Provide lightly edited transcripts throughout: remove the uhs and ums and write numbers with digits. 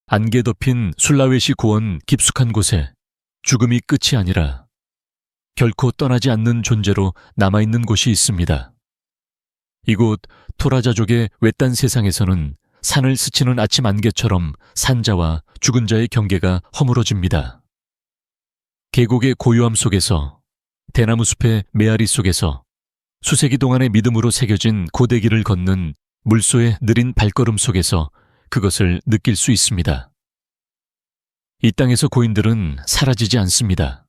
안개 덮인 술라웨시 고원 깊숙한 곳에 죽음이 끝이 아니라 결코 떠나지 않는 존재로 남아있는 곳이 있습니다. 이곳 토라자족의 외딴 세상에서는 산을 스치는 아침 안개처럼 산자와 죽은 자의 경계가 허물어집니다. 계곡의 고요함 속에서, 대나무 숲의 메아리 속에서 수세기 동안의 믿음으로 새겨진 고대길을 걷는 물소의 느린 발걸음 속에서 그것을 느낄 수 있습니다. 이 땅에서 고인들은 사라지지 않습니다.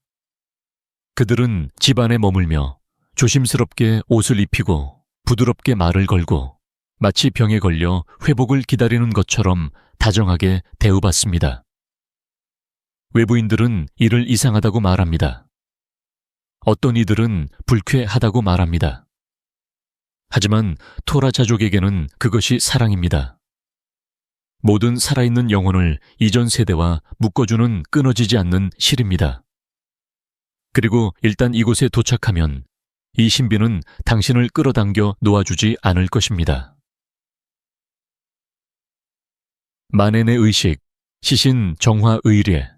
그들은 집 안에 머물며 조심스럽게 옷을 입히고 부드럽게 말을 걸고 마치 병에 걸려 회복을 기다리는 것처럼 다정하게 대우받습니다. 외부인들은 이를 이상하다고 말합니다. 어떤 이들은 불쾌하다고 말합니다. 하지만 토라자족에게는 그것이 사랑입니다. 모든 살아있는 영혼을 이전 세대와 묶어주는 끊어지지 않는 실입니다. 그리고 일단 이곳에 도착하면 이 신비는 당신을 끌어당겨 놓아주지 않을 것입니다. 만엔의 의식, 시신 정화의례.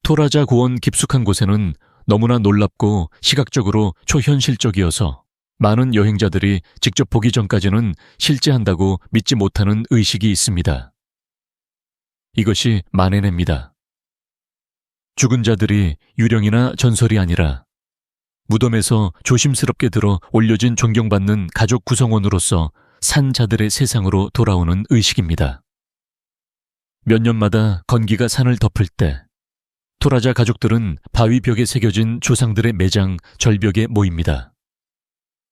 토라자 고원 깊숙한 곳에는 너무나 놀랍고 시각적으로 초현실적이어서 많은 여행자들이 직접 보기 전까지는 실제한다고 믿지 못하는 의식이 있습니다. 이것이 만엔입니다. 죽은 자들이 유령이나 전설이 아니라 무덤에서 조심스럽게 들어 올려진 존경받는 가족 구성원으로서 산 자들의 세상으로 돌아오는 의식입니다. 몇 년마다 건기가 산을 덮을 때 토라자 가족들은 바위 벽에 새겨진 조상들의 매장 절벽에 모입니다.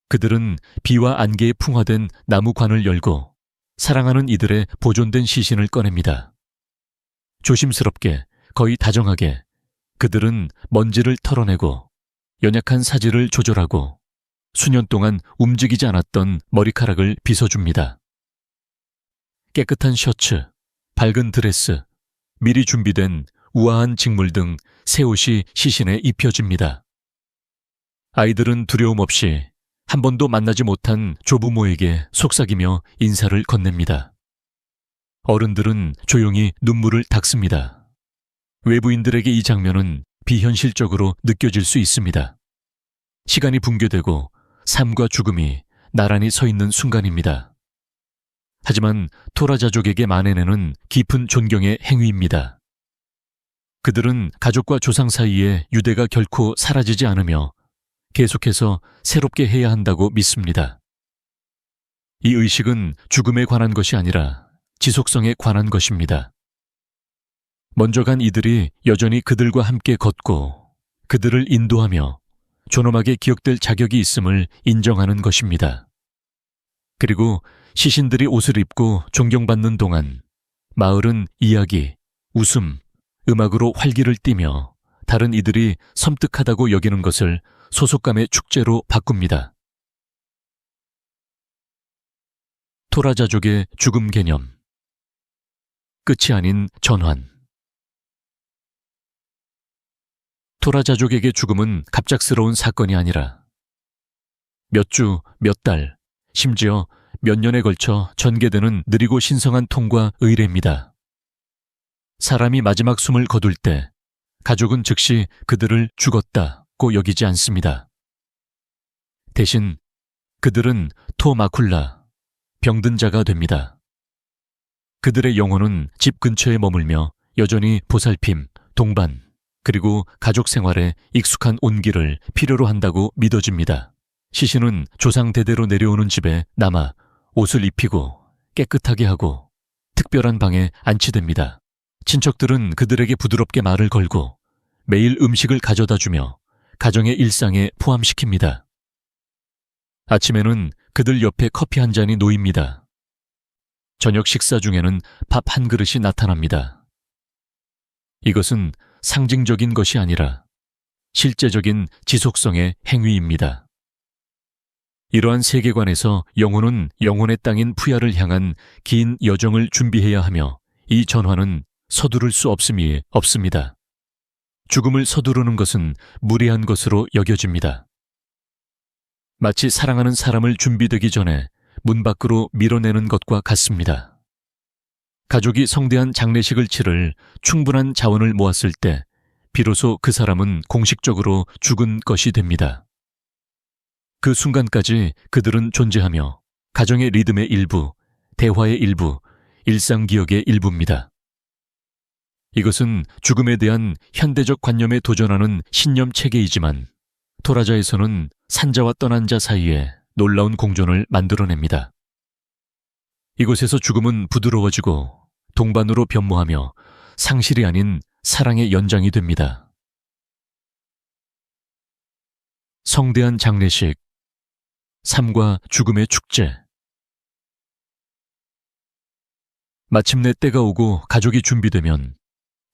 그들은 비와 안개에 풍화된 나무관을 열고 사랑하는 이들의 보존된 시신을 꺼냅니다. 조심스럽게, 거의 다정하게 그들은 먼지를 털어내고 연약한 사지를 조절하고 수년 동안 움직이지 않았던 머리카락을 빗어줍니다. 깨끗한 셔츠, 밝은 드레스, 미리 준비된 우아한 직물 등 새 옷이 시신에 입혀집니다. 아이들은 두려움 없이 한 번도 만나지 못한 조부모에게 속삭이며 인사를 건넵니다. 어른들은 조용히 눈물을 닦습니다. 외부인들에게 이 장면은 비현실적으로 느껴질 수 있습니다. 시간이 붕괴되고 삶과 죽음이 나란히 서 있는 순간입니다. 하지만 토라자족에게 만엔에는 깊은 존경의 행위입니다. 그들은 가족과 조상 사이에 유대가 결코 사라지지 않으며 계속해서 새롭게 해야 한다고 믿습니다. 이 의식은 죽음에 관한 것이 아니라 지속성에 관한 것입니다. 먼저 간 이들이 여전히 그들과 함께 걷고 그들을 인도하며 존엄하게 기억될 자격이 있음을 인정하는 것입니다. 그리고 시신들이 옷을 입고 존경받는 동안 마을은 이야기, 웃음, 음악으로 활기를 띠며 다른 이들이 섬뜩하다고 여기는 것을 소속감의 축제로 바꿉니다. 토라자족의 죽음 개념. 끝이 아닌 전환. 토라자족에게 죽음은 갑작스러운 사건이 아니라 몇 주, 몇 달, 심지어 몇 년에 걸쳐 전개되는 느리고 신성한 통과 의례입니다. 사람이 마지막 숨을 거둘 때 가족은 즉시 그들을 죽었다고 여기지 않습니다. 대신 그들은 토마쿨라, 병든 자가 됩니다. 그들의 영혼은 집 근처에 머물며 여전히 보살핌, 동반, 그리고 가족 생활에 익숙한 온기를 필요로 한다고 믿어집니다. 시신은 조상 대대로 내려오는 집에 남아 옷을 입히고 깨끗하게 하고 특별한 방에 안치됩니다. 친척들은 그들에게 부드럽게 말을 걸고 매일 음식을 가져다 주며 가정의 일상에 포함시킵니다. 아침에는 그들 옆에 커피 한 잔이 놓입니다. 저녁 식사 중에는 밥 한 그릇이 나타납니다. 이것은 상징적인 것이 아니라 실제적인 지속성의 행위입니다. 이러한 세계관에서 영혼은 영혼의 땅인 푸야를 향한 긴 여정을 준비해야 하며 이 전환은 서두를 수 없음이 없습니다. 죽음을 서두르는 것은 무례한 것으로 여겨집니다. 마치 사랑하는 사람을 준비되기 전에 문 밖으로 밀어내는 것과 같습니다. 가족이 성대한 장례식을 치를 충분한 자원을 모았을 때 비로소 그 사람은 공식적으로 죽은 것이 됩니다. 그 순간까지 그들은 존재하며 가정의 리듬의 일부, 대화의 일부, 일상 기억의 일부입니다. 이것은 죽음에 대한 현대적 관념에 도전하는 신념 체계이지만 토라자에서는 산자와 떠난 자 사이에 놀라운 공존을 만들어냅니다. 이곳에서 죽음은 부드러워지고 동반으로 변모하며 상실이 아닌 사랑의 연장이 됩니다. 성대한 장례식, 삶과 죽음의 축제. 마침내 때가 오고 가족이 준비되면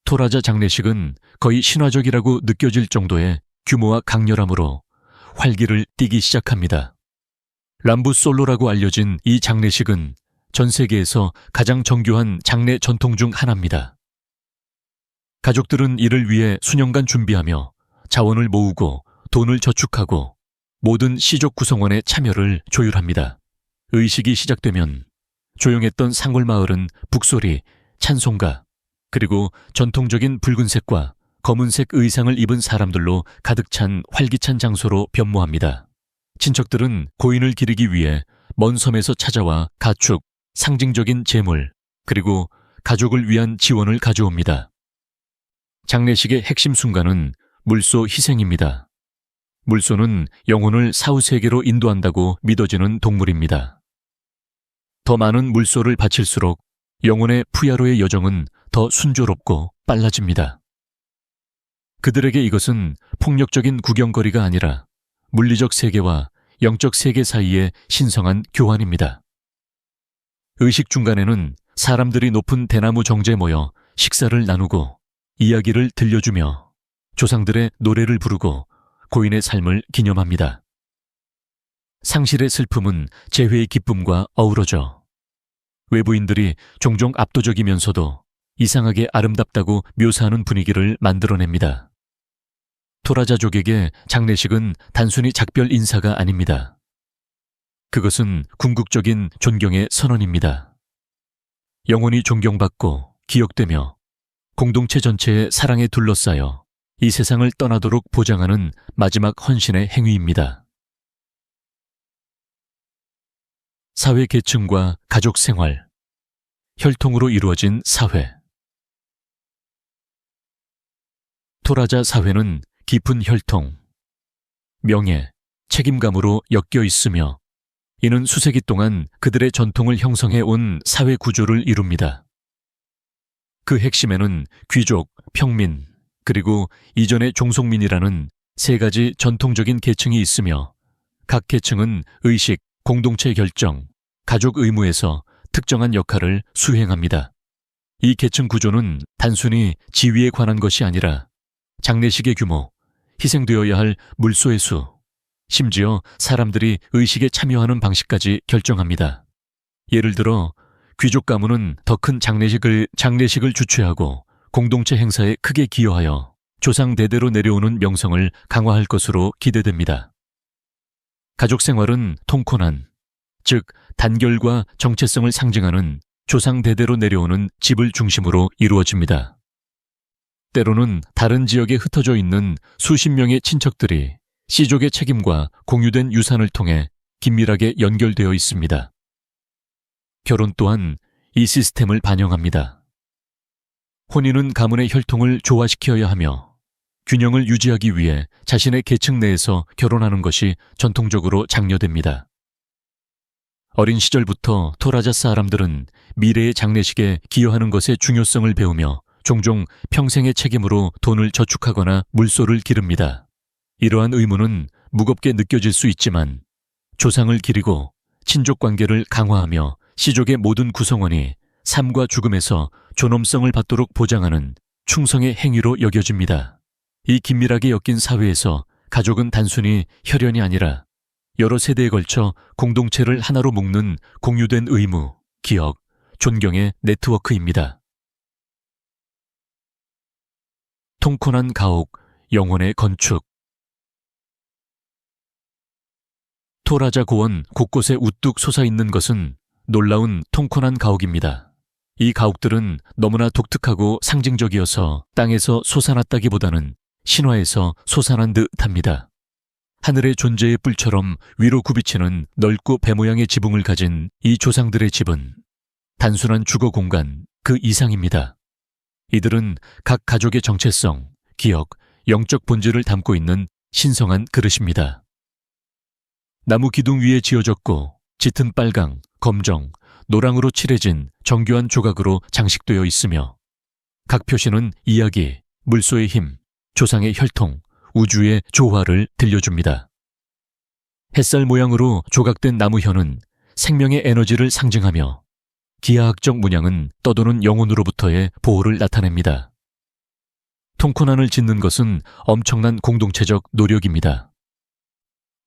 토라자 장례식은 거의 신화적이라고 느껴질 정도의 규모와 강렬함으로 활기를 띠기 시작합니다. 람부 솔로라고 알려진 이 장례식은 전 세계에서 가장 정교한 장례 전통 중 하나입니다. 가족들은 이를 위해 수년간 준비하며 자원을 모으고 돈을 저축하고 모든 시족 구성원의 참여를 조율합니다. 의식이 시작되면 조용했던 상골마을은 북소리, 찬송가, 그리고 전통적인 붉은색과 검은색 의상을 입은 사람들로 가득 찬 활기찬 장소로 변모합니다. 친척들은 고인을 기리기 위해 먼 섬에서 찾아와 가축, 상징적인 재물, 그리고 가족을 위한 지원을 가져옵니다. 장례식의 핵심 순간은 물소 희생입니다. 물소는 영혼을 사후세계로 인도한다고 믿어지는 동물입니다. 더 많은 물소를 바칠수록 영혼의 푸야로의 여정은 더 순조롭고 빨라집니다. 그들에게 이것은 폭력적인 구경거리가 아니라 물리적 세계와 영적 세계 사이의 신성한 교환입니다. 의식 중간에는 사람들이 높은 대나무 정제에 모여 식사를 나누고 이야기를 들려주며 조상들의 노래를 부르고 고인의 삶을 기념합니다. 상실의 슬픔은 재회의 기쁨과 어우러져 외부인들이 종종 압도적이면서도 이상하게 아름답다고 묘사하는 분위기를 만들어냅니다. 토라자족에게 장례식은 단순히 작별 인사가 아닙니다. 그것은 궁극적인 존경의 선언입니다. 영혼이 존경받고 기억되며 공동체 전체의 사랑에 둘러싸여 이 세상을 떠나도록 보장하는 마지막 헌신의 행위입니다. 사회 계층과 가족 생활, 혈통으로 이루어진 사회. 토라자 사회는 깊은 혈통, 명예, 책임감으로 엮여 있으며 이는 수세기 동안 그들의 전통을 형성해 온 사회 구조를 이룹니다. 그 핵심에는 귀족, 평민, 그리고 이전의 종속민이라는 세 가지 전통적인 계층이 있으며 각 계층은 의식, 공동체 결정, 가족 의무에서 특정한 역할을 수행합니다. 이 계층 구조는 단순히 지위에 관한 것이 아니라 장례식의 규모, 희생되어야 할 물소의 수, 심지어 사람들이 의식에 참여하는 방식까지 결정합니다. 예를 들어 귀족 가문은 더 큰 장례식을 주최하고 공동체 행사에 크게 기여하여 조상 대대로 내려오는 명성을 강화할 것으로 기대됩니다. 가족 생활은 통코난, 즉 단결과 정체성을 상징하는 조상 대대로 내려오는 집을 중심으로 이루어집니다. 때로는 다른 지역에 흩어져 있는 수십 명의 친척들이 씨족의 책임과 공유된 유산을 통해 긴밀하게 연결되어 있습니다. 결혼 또한 이 시스템을 반영합니다. 혼인은 가문의 혈통을 조화시켜야 하며 균형을 유지하기 위해 자신의 계층 내에서 결혼하는 것이 전통적으로 장려됩니다. 어린 시절부터 토라자 사람들은 미래의 장례식에 기여하는 것의 중요성을 배우며 종종 평생의 책임으로 돈을 저축하거나 물소를 기릅니다. 이러한 의무는 무겁게 느껴질 수 있지만 조상을 기리고 친족 관계를 강화하며 씨족의 모든 구성원이 삶과 죽음에서 존엄성을 받도록 보장하는 충성의 행위로 여겨집니다. 이 긴밀하게 엮인 사회에서 가족은 단순히 혈연이 아니라 여러 세대에 걸쳐 공동체를 하나로 묶는 공유된 의무, 기억, 존경의 네트워크입니다. 통콘한 가옥, 영혼의 건축. 토라자 고원 곳곳에 우뚝 솟아있는 것은 놀라운 통콘한 가옥입니다. 이 가옥들은 너무나 독특하고 상징적이어서 땅에서 솟아났다기보다는 신화에서 솟아난 듯합니다. 하늘의 존재의 뿔처럼 위로 굽이치는 넓고 배 모양의 지붕을 가진 이 조상들의 집은 단순한 주거 공간 그 이상입니다. 이들은 각 가족의 정체성, 기억, 영적 본질을 담고 있는 신성한 그릇입니다. 나무 기둥 위에 지어졌고 짙은 빨강, 검정, 노랑으로 칠해진 정교한 조각으로 장식되어 있으며 각 표시는 이야기, 물소의 힘, 조상의 혈통, 우주의 조화를 들려줍니다. 햇살 모양으로 조각된 나무현은 생명의 에너지를 상징하며 기하학적 문양은 떠도는 영혼으로부터의 보호를 나타냅니다. 통코난을 짓는 것은 엄청난 공동체적 노력입니다.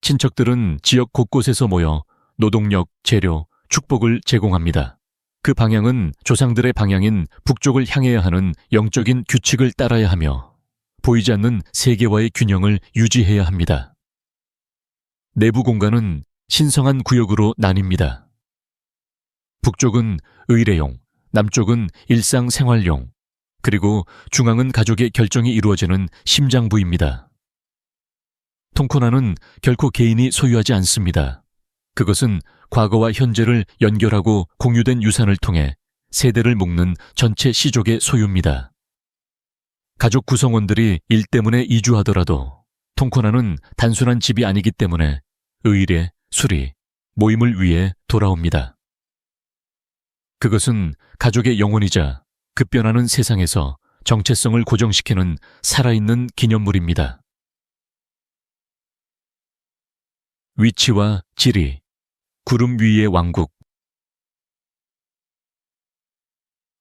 친척들은 지역 곳곳에서 모여 노동력, 재료, 축복을 제공합니다. 그 방향은 조상들의 방향인 북쪽을 향해야 하는 영적인 규칙을 따라야 하며 보이지 않는 세계와의 균형을 유지해야 합니다. 내부 공간은 신성한 구역으로 나뉩니다. 북쪽은 의례용, 남쪽은 일상생활용, 그리고 중앙은 가족의 결정이 이루어지는 심장부입니다. 통코난은 결코 개인이 소유하지 않습니다. 그것은 과거와 현재를 연결하고 공유된 유산을 통해 세대를 묶는 전체 시족의 소유입니다. 가족 구성원들이 일 때문에 이주하더라도 통코난은 단순한 집이 아니기 때문에 의례, 수리, 모임을 위해 돌아옵니다. 그것은 가족의 영혼이자 급변하는 세상에서 정체성을 고정시키는 살아있는 기념물입니다. 위치와 지리, 구름 위의 왕국.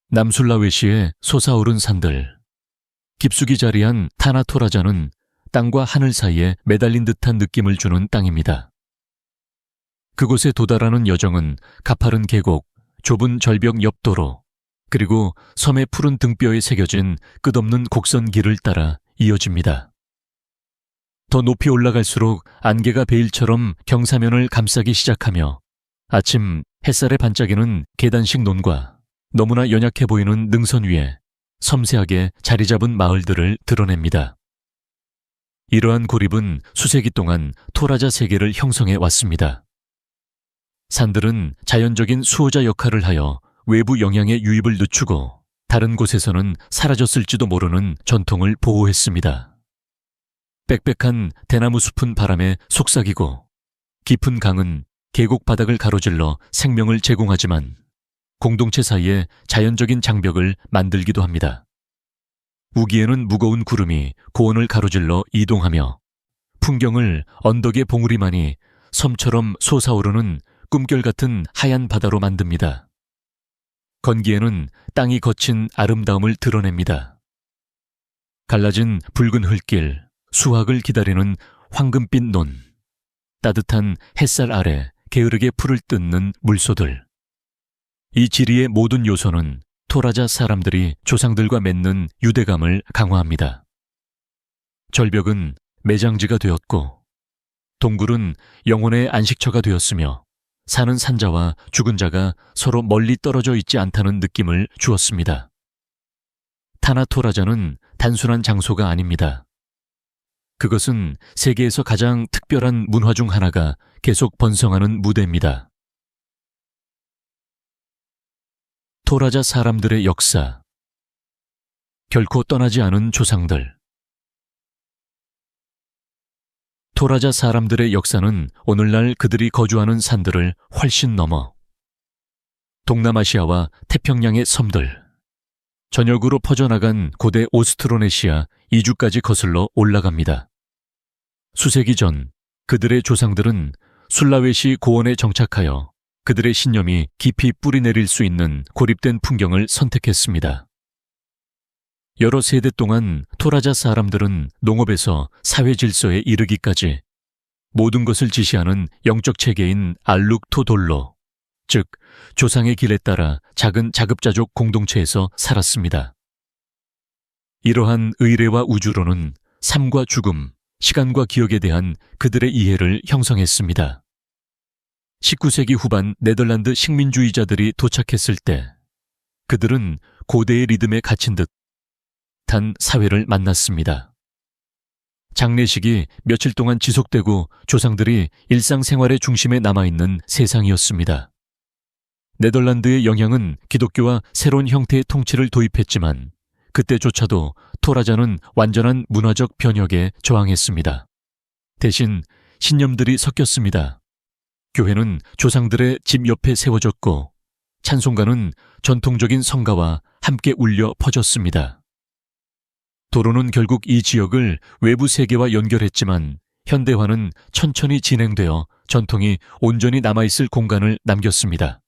남술라웨시의 솟아오른 산들. 깊숙이 자리한 타나토라자는 땅과 하늘 사이에 매달린 듯한 느낌을 주는 땅입니다. 그곳에 도달하는 여정은 가파른 계곡, 좁은 절벽 옆 도로, 그리고 섬의 푸른 등뼈에 새겨진 끝없는 곡선길을 따라 이어집니다. 더 높이 올라갈수록 안개가 베일처럼 경사면을 감싸기 시작하며 아침 햇살에 반짝이는 계단식 논과 너무나 연약해 보이는 능선 위에 섬세하게 자리 잡은 마을들을 드러냅니다. 이러한 고립은 수세기 동안 토라자 세계를 형성해 왔습니다. 산들은 자연적인 수호자 역할을 하여 외부 영향의 유입을 늦추고 다른 곳에서는 사라졌을지도 모르는 전통을 보호했습니다. 빽빽한 대나무 숲은 바람에 속삭이고 깊은 강은 계곡 바닥을 가로질러 생명을 제공하지만 공동체 사이에 자연적인 장벽을 만들기도 합니다. 우기에는 무거운 구름이 고원을 가로질러 이동하며 풍경을 언덕의 봉우리만이 섬처럼 솟아오르는 꿈결 같은 하얀 바다로 만듭니다. 건기에는 땅이 거친 아름다움을 드러냅니다. 갈라진 붉은 흙길, 수확을 기다리는 황금빛 논, 따뜻한 햇살 아래 게으르게 풀을 뜯는 물소들. 이 지리의 모든 요소는 토라자 사람들이 조상들과 맺는 유대감을 강화합니다. 절벽은 매장지가 되었고 동굴은 영혼의 안식처가 되었으며 사는 산자와 죽은 자가 서로 멀리 떨어져 있지 않다는 느낌을 주었습니다. 타나토라자는 단순한 장소가 아닙니다. 그것은 세계에서 가장 특별한 문화 중 하나가 계속 번성하는 무대입니다. 토라자 사람들의 역사. 결코 떠나지 않은 조상들. 토라자 사람들의 역사는 오늘날 그들이 거주하는 산들을 훨씬 넘어 동남아시아와 태평양의 섬들, 전역으로 퍼져나간 고대 오스트로네시아 이주까지 거슬러 올라갑니다. 수세기 전 그들의 조상들은 술라웨시 고원에 정착하여 그들의 신념이 깊이 뿌리내릴 수 있는 고립된 풍경을 선택했습니다. 여러 세대 동안 토라자 사람들은 농업에서 사회 질서에 이르기까지 모든 것을 지시하는 영적 체계인 알룩토돌로, 즉 조상의 길에 따라 작은 자급자족 공동체에서 살았습니다. 이러한 의례와 우주론은 삶과 죽음, 시간과 기억에 대한 그들의 이해를 형성했습니다. 19세기 후반 네덜란드 식민주의자들이 도착했을 때 그들은 고대의 리듬에 갇힌 듯한 사회를 만났습니다. 장례식이 며칠 동안 지속되고 조상들이 일상생활의 중심에 남아있는 세상이었습니다. 네덜란드의 영향은 기독교와 새로운 형태의 통치를 도입했지만 그때조차도 토라자는 완전한 문화적 변혁에 저항했습니다. 대신 신념들이 섞였습니다. 교회는 조상들의 집 옆에 세워졌고 찬송가는 전통적인 성가와 함께 울려 퍼졌습니다. 도로는 결국 이 지역을 외부 세계와 연결했지만 현대화는 천천히 진행되어 전통이 온전히 남아있을 공간을 남겼습니다.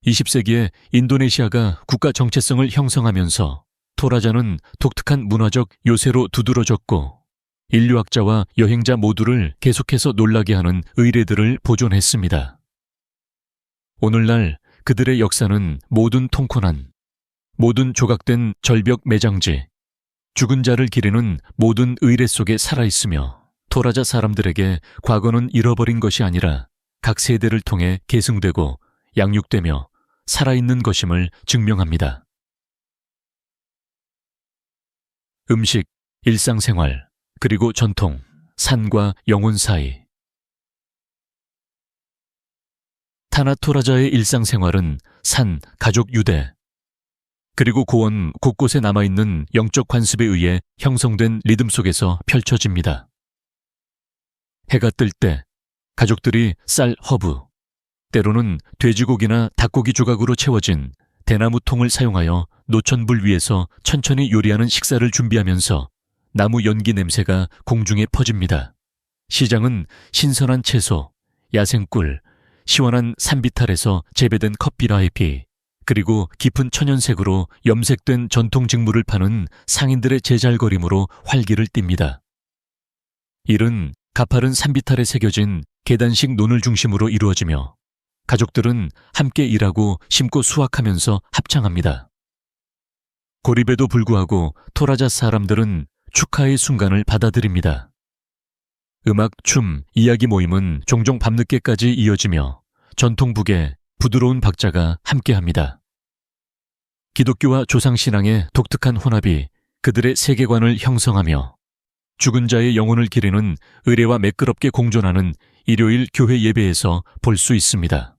20세기에 인도네시아가 국가 정체성을 형성하면서 토라자는 독특한 문화적 요새로 두드러졌고 인류학자와 여행자 모두를 계속해서 놀라게 하는 의례들을 보존했습니다. 오늘날 그들의 역사는 모든 통콘한, 모든 조각된 절벽 매장지, 죽은 자를 기리는 모든 의례 속에 살아있으며 토라자 사람들에게 과거는 잃어버린 것이 아니라 각 세대를 통해 계승되고 양육되며 살아있는 것임을 증명합니다. 음식, 일상생활, 그리고 전통, 산과 영혼 사이. 타나 토라자의 일상생활은 산, 가족 유대, 그리고 고원 곳곳에 남아있는 영적 관습에 의해 형성된 리듬 속에서 펼쳐집니다. 해가 뜰 때 가족들이 쌀 허브, 때로는 돼지고기나 닭고기 조각으로 채워진 대나무 통을 사용하여 노천불 위에서 천천히 요리하는 식사를 준비하면서 나무 연기 냄새가 공중에 퍼집니다. 시장은 신선한 채소, 야생꿀, 시원한 산비탈에서 재배된 컵비라이피, 그리고 깊은 천연색으로 염색된 전통 직물을 파는 상인들의 제잘거림으로 활기를 띱니다. 일은 가파른 산비탈에 새겨진 계단식 논을 중심으로 이루어지며 가족들은 함께 일하고 심고 수확하면서 합창합니다. 고립에도 불구하고 토라자 사람들은 축하의 순간을 받아들입니다. 음악, 춤, 이야기 모임은 종종 밤늦게까지 이어지며 전통북의 부드러운 박자가 함께합니다. 기독교와 조상신앙의 독특한 혼합이 그들의 세계관을 형성하며 죽은 자의 영혼을 기리는 의례와 매끄럽게 공존하는 일요일 교회 예배에서 볼 수 있습니다.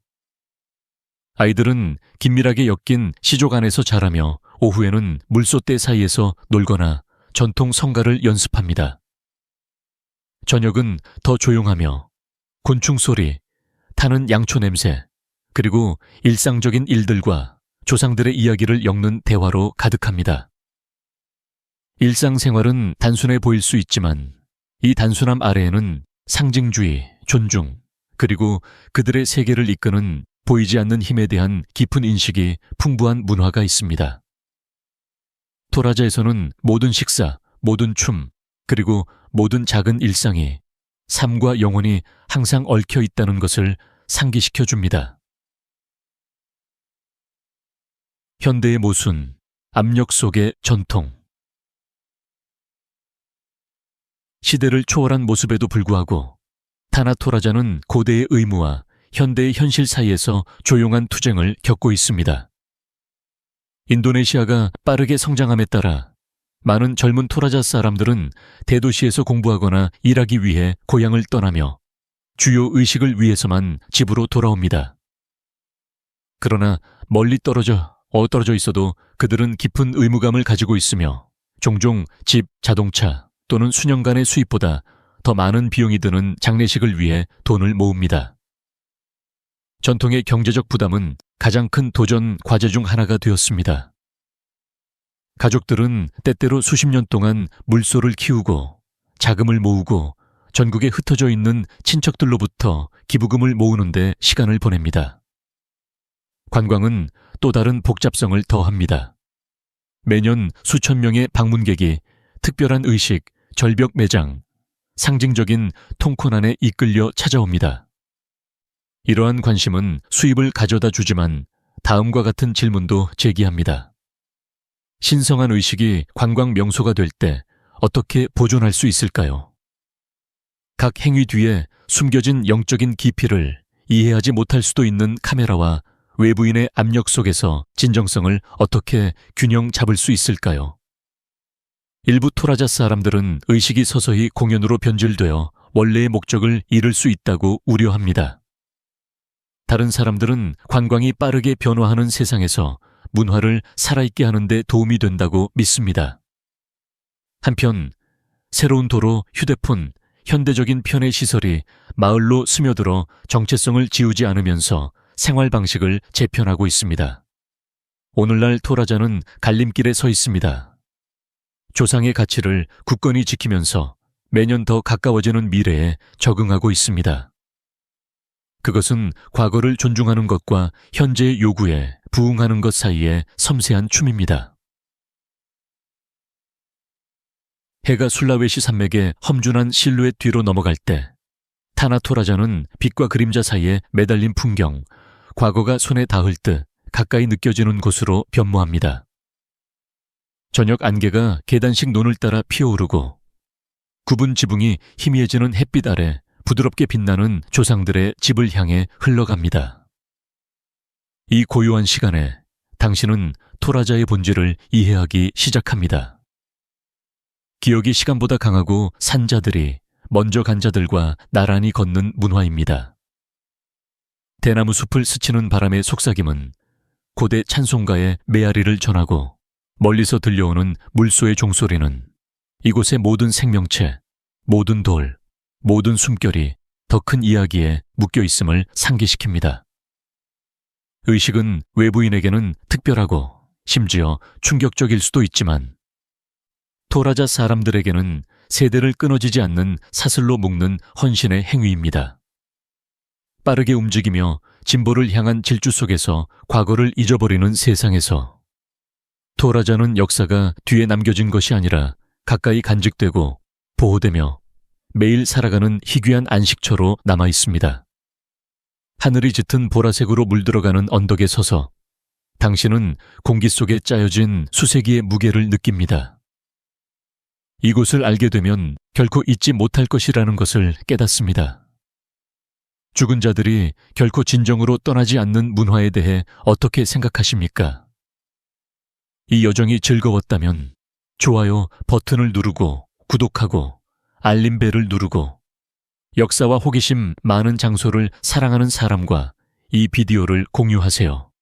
아이들은 긴밀하게 엮인 시족 안에서 자라며 오후에는 물소대 사이에서 놀거나 전통 성가를 연습합니다. 저녁은 더 조용하며 곤충 소리, 타는 양초 냄새, 그리고 일상적인 일들과 조상들의 이야기를 엮는 대화로 가득합니다. 일상생활은 단순해 보일 수 있지만 이 단순함 아래에는 상징주의, 존중, 그리고 그들의 세계를 이끄는 보이지 않는 힘에 대한 깊은 인식이 풍부한 문화가 있습니다. 토라자에서는 모든 식사, 모든 춤, 그리고 모든 작은 일상이 삶과 영혼이 항상 얽혀 있다는 것을 상기시켜 줍니다. 현대의 모순, 압력 속의 전통. 시대를 초월한 모습에도 불구하고 타나 토라자는 고대의 의무와 현대의 현실 사이에서 조용한 투쟁을 겪고 있습니다. 인도네시아가 빠르게 성장함에 따라 많은 젊은 토라자 사람들은 대도시에서 공부하거나 일하기 위해 고향을 떠나며 주요 의식을 위해서만 집으로 돌아옵니다. 그러나 멀리 떨어져 있어도 그들은 깊은 의무감을 가지고 있으며 종종 집, 자동차 또는 수년간의 수입보다 더 많은 비용이 드는 장례식을 위해 돈을 모읍니다. 전통의 경제적 부담은 가장 큰 도전 과제 중 하나가 되었습니다. 가족들은 때때로 수십 년 동안 물소를 키우고 자금을 모으고 전국에 흩어져 있는 친척들로부터 기부금을 모으는데 시간을 보냅니다. 관광은 또 다른 복잡성을 더합니다. 매년 수천 명의 방문객이 특별한 의식, 절벽 매장, 상징적인 통콘안에 이끌려 찾아옵니다. 이러한 관심은 수입을 가져다 주지만 다음과 같은 질문도 제기합니다. 신성한 의식이 관광 명소가 될 때 어떻게 보존할 수 있을까요? 각 행위 뒤에 숨겨진 영적인 깊이를 이해하지 못할 수도 있는 카메라와 외부인의 압력 속에서 진정성을 어떻게 균형 잡을 수 있을까요? 일부 토라자 사람들은 의식이 서서히 공연으로 변질되어 원래의 목적을 잃을 수 있다고 우려합니다. 다른 사람들은 관광이 빠르게 변화하는 세상에서 문화를 살아있게 하는 데 도움이 된다고 믿습니다. 한편 새로운 도로, 휴대폰, 현대적인 편의 시설이 마을로 스며들어 정체성을 지우지 않으면서 생활 방식을 재편하고 있습니다. 오늘날 토라자는 갈림길에 서 있습니다. 조상의 가치를 굳건히 지키면서 매년 더 가까워지는 미래에 적응하고 있습니다. 그것은 과거를 존중하는 것과 현재의 요구에 부응하는 것 사이의 섬세한 춤입니다. 해가 술라웨시 산맥의 험준한 실루엣 뒤로 넘어갈 때 타나토라자는 빛과 그림자 사이에 매달린 풍경, 과거가 손에 닿을 듯 가까이 느껴지는 곳으로 변모합니다. 저녁 안개가 계단식 논을 따라 피어오르고 굽은 지붕이 희미해지는 햇빛 아래 부드럽게 빛나는 조상들의 집을 향해 흘러갑니다. 이 고요한 시간에 당신은 토라자의 본질을 이해하기 시작합니다. 기억이 시간보다 강하고 산자들이 먼저 간 자들과 나란히 걷는 문화입니다. 대나무 숲을 스치는 바람의 속삭임은 고대 찬송가의 메아리를 전하고 멀리서 들려오는 물소의 종소리는 이곳의 모든 생명체, 모든 돌, 모든 숨결이 더 큰 이야기에 묶여 있음을 상기시킵니다. 의식은 외부인에게는 특별하고 심지어 충격적일 수도 있지만 토라자 사람들에게는 세대를 끊어지지 않는 사슬로 묶는 헌신의 행위입니다. 빠르게 움직이며 진보를 향한 질주 속에서 과거를 잊어버리는 세상에서 토라자는 역사가 뒤에 남겨진 것이 아니라 가까이 간직되고 보호되며 매일 살아가는 희귀한 안식처로 남아 있습니다. 하늘이 짙은 보라색으로 물들어가는 언덕에 서서 당신은 공기 속에 짜여진 수세기의 무게를 느낍니다. 이곳을 알게 되면 결코 잊지 못할 것이라는 것을 깨닫습니다. 죽은 자들이 결코 진정으로 떠나지 않는 문화에 대해 어떻게 생각하십니까? 이 여정이 즐거웠다면 좋아요 버튼을 누르고 구독하고 알림벨을 누르고 역사와 호기심 많은 장소를 사랑하는 사람과 이 비디오를 공유하세요.